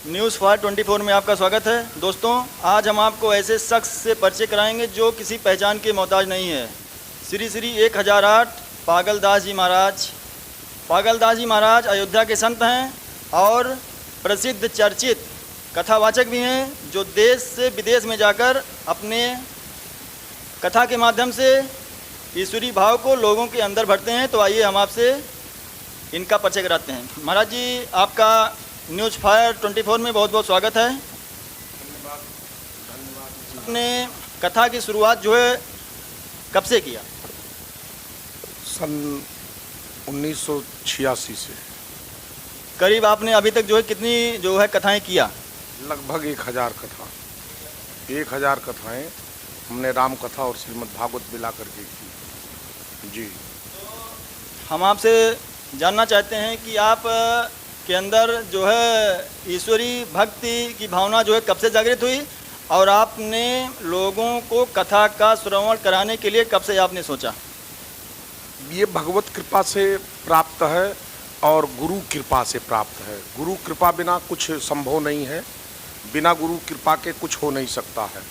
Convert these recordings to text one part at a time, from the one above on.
News for 24 में आपका स्वागत है। दोस्तों, आज हम आपको ऐसे शख्स से परिचय कराएंगे जो किसी पहचान के मोहताज नहीं है। श्री श्री 1008 पागलदास जी महाराज। पागलदास जी महाराज अयोध्या के संत हैं और प्रसिद्ध चर्चित कथावाचक भी हैं, जो देश से विदेश में जाकर अपने कथा के माध्यम से ईश्वरी भाव को लोगों के अंदर भरते हैं। तो आइए हम आपसे इनका परिचय कराते हैं। महाराज जी, आपका न्यूज़ फायर 24 में बहुत बहुत स्वागत है। धन्यवाद। आपने कथा की शुरुआत जो है कब से किया? सन 1986 से। करीब आपने अभी तक जो है कितनी जो है कथाएं किया? लगभग 1000 कथा, 1000 कथाएं हमने राम कथा और श्रीमद् भागवत मिला करके की। जी, हम आपसे जानना चाहते हैं कि आप के अंदर जो है ईश्वरी भक्ति की भावना जो है कब से जागृत हुई, और आपने लोगों को कथा का श्रवण कराने के लिए कब से आपने सोचा? ये भगवत कृपा से प्राप्त है और गुरु कृपा से प्राप्त है। गुरु कृपा बिना कुछ संभव नहीं है, बिना गुरु कृपा के कुछ हो नहीं सकता है,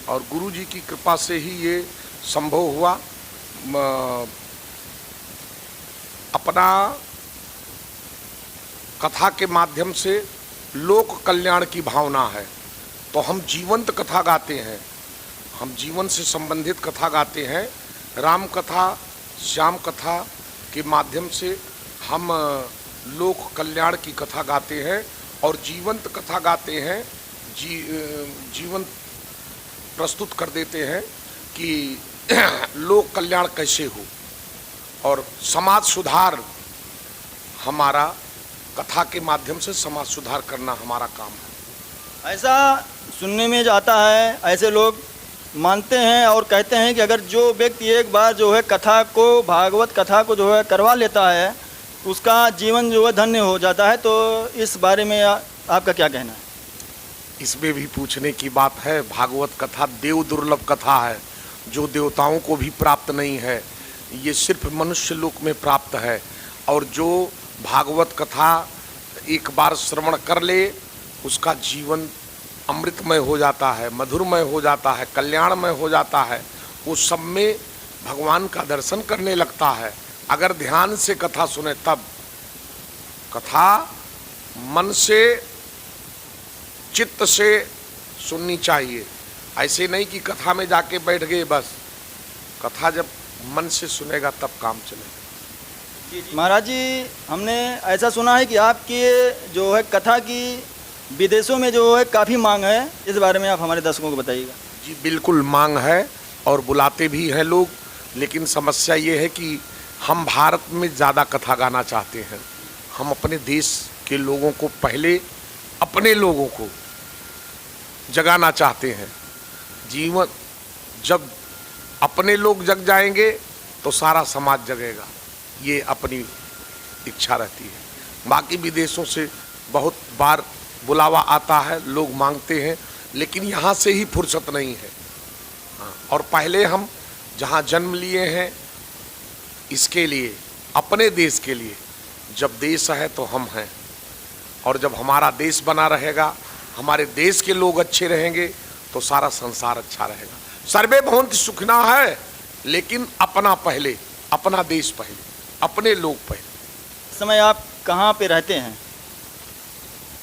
और गुरु जी की कृपा से ही ये संभव हुआ। अपना कथा के माध्यम से लोक कल्याण की भावना है, तो हम जीवंत कथा गाते हैं, हम जीवन से संबंधित कथा गाते हैं। राम कथा, श्याम कथा के माध्यम से हम लोक कल्याण की कथा गाते हैं और जीवंत कथा गाते हैं। जीवन प्रस्तुत कर देते हैं कि लोक कल्याण कैसे हो, और समाज सुधार हमारा, कथा के माध्यम से समाज सुधार करना हमारा काम है। ऐसा सुनने में आता है, ऐसे लोग मानते हैं और कहते हैं कि अगर जो व्यक्ति एक बार जो है कथा को, भागवत कथा को जो है करवा लेता है, उसका जीवन जो है धन्य हो जाता है। तो इस बारे में आपका क्या कहना है? इसमें भी पूछने की बात है। भागवत कथा देव दुर्लभ कथा है, जो देवताओं को भी प्राप्त नहीं है, ये सिर्फ मनुष्य लोक में प्राप्त है। और जो भागवत कथा एक बार श्रवण कर ले, उसका जीवन अमृतमय हो जाता है, मधुरमय हो जाता है, कल्याणमय हो जाता है। उस सब में भगवान का दर्शन करने लगता है। अगर ध्यान से कथा सुने तब। कथा मन से, चित्त से सुननी चाहिए। ऐसे नहीं कि कथा में जाके बैठ गए बस। कथा जब मन से सुनेगा तब काम चलेगा। महाराज जी, हमने ऐसा सुना है कि आपकी जो है कथा की विदेशों में जो है काफ़ी मांग है। इस बारे में आप हमारे दर्शकों को बताइएगा। जी, बिल्कुल मांग है और बुलाते भी हैं लोग, लेकिन समस्या ये है कि हम भारत में ज़्यादा कथा गाना चाहते हैं। हम अपने देश के लोगों को पहले, अपने लोगों को जगाना चाहते हैं। जीवन जब अपने लोग जग जाएंगे तो सारा समाज जगेगा, ये अपनी इच्छा रहती है। बाकी विदेशों से बहुत बार बुलावा आता है, लोग मांगते हैं, लेकिन यहाँ से ही फुर्सत नहीं है। हाँ, और पहले हम जहाँ जन्म लिए हैं, इसके लिए, अपने देश के लिए, जब देश है तो हम हैं, और जब हमारा देश बना रहेगा, हमारे देश के लोग अच्छे रहेंगे, तो सारा संसार अच्छा रहेगा। सर्वे भवन्तु सुखिनः है, लेकिन अपना पहले, अपना देश पहले, अपने लोग पहले। इस समय आप कहाँ पे रहते हैं?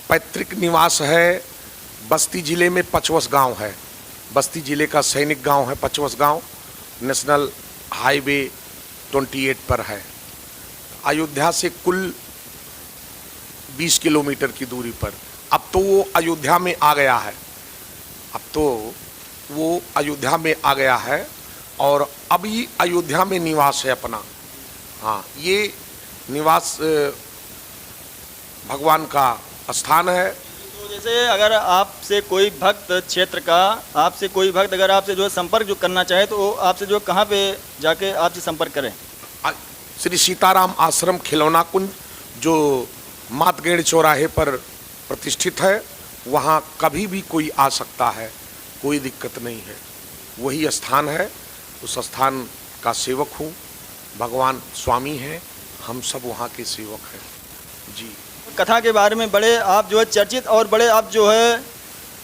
पैतृक निवास है बस्ती जिले में, पचवस गांव है। बस्ती जिले का सैनिक गांव है पचवस गांव, नेशनल हाईवे 28 पर है। अयोध्या से कुल 20 किलोमीटर की दूरी पर। अब तो वो अयोध्या में आ गया है, अब तो वो अयोध्या में आ गया है, और अभी अयोध्या में निवास है अपना। हाँ, ये निवास भगवान का स्थान है। तो जैसे अगर आपसे कोई भक्त क्षेत्र का, आपसे कोई भक्त अगर आपसे जो है संपर्क जो करना चाहे, तो आपसे जो कहाँ पे जाके आपसे संपर्क करें? श्री सीताराम आश्रम खिलौना कुंज, जो मातगेड़ चौराहे पर प्रतिष्ठित है, वहाँ कभी भी कोई आ सकता है, कोई दिक्कत नहीं है। वही स्थान है, उस स्थान का सेवक हूँ। भगवान स्वामी हैं, हम सब वहाँ के सेवक हैं। जी, कथा के बारे में बड़े आप जो है चर्चित और बड़े आप जो है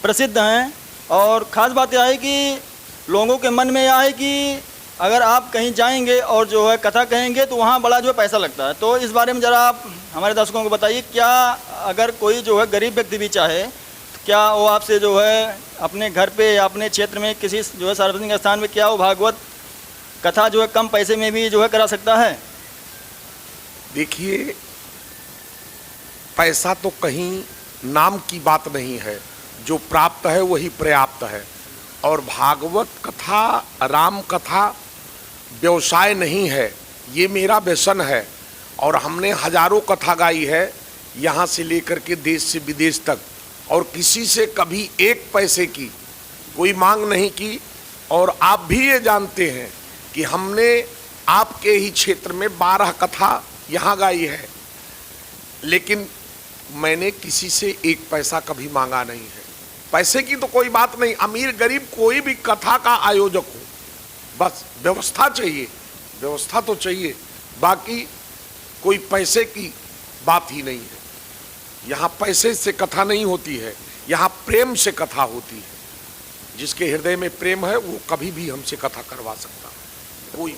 प्रसिद्ध हैं। और ख़ास बात यह है कि लोगों के मन में यह है कि अगर आप कहीं जाएंगे और जो है कथा कहेंगे तो वहाँ बड़ा जो है पैसा लगता है। तो इस बारे में ज़रा आप हमारे दर्शकों को बताइए, क्या अगर कोई जो है गरीब व्यक्ति भी चाहे तो क्या वो आपसे जो है अपने घर पे या अपने क्षेत्र में किसी जो है सार्वजनिक स्थान में क्या वो भागवत कथा जो है कम पैसे में भी जो है करा सकता है? देखिए, पैसा तो कहीं नाम की बात नहीं है, जो प्राप्त है वही पर्याप्त है। और भागवत कथा, राम कथा व्यवसाय नहीं है, ये मेरा व्यसन है। और हमने हजारों कथा गाई है, यहाँ से लेकर के देश से विदेश तक, और किसी से कभी एक पैसे की कोई मांग नहीं की। और आप भी ये जानते हैं कि हमने आपके ही क्षेत्र में 12 कथा यहाँ गाई है, लेकिन मैंने किसी से एक पैसा कभी मांगा नहीं है। पैसे की तो कोई बात नहीं, अमीर गरीब कोई भी कथा का आयोजक हो, बस व्यवस्था चाहिए, व्यवस्था तो चाहिए, बाकी कोई पैसे की बात ही नहीं है। यहाँ पैसे से कथा नहीं होती है, यहाँ प्रेम से कथा होती है। जिसके हृदय में प्रेम है वो कभी भी हमसे कथा करवा सकता है। कोई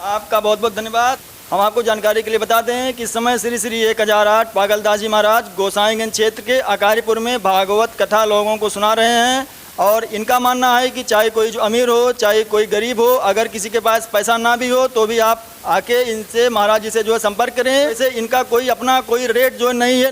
आपका बहुत बहुत धन्यवाद। हम आपको जानकारी के लिए बता दें कि इस समय श्री श्री 1008 पागलदास जी महाराज गोसाईगंज क्षेत्र के अकारीपुर में भागवत कथा लोगों को सुना रहे हैं। और इनका मानना है कि चाहे कोई जो अमीर हो चाहे कोई गरीब हो, अगर किसी के पास पैसा ना भी हो तो भी आप आके इनसे महाराज जी से जो है संपर्क करें। जैसे इनका कोई अपना कोई रेट जो नहीं है।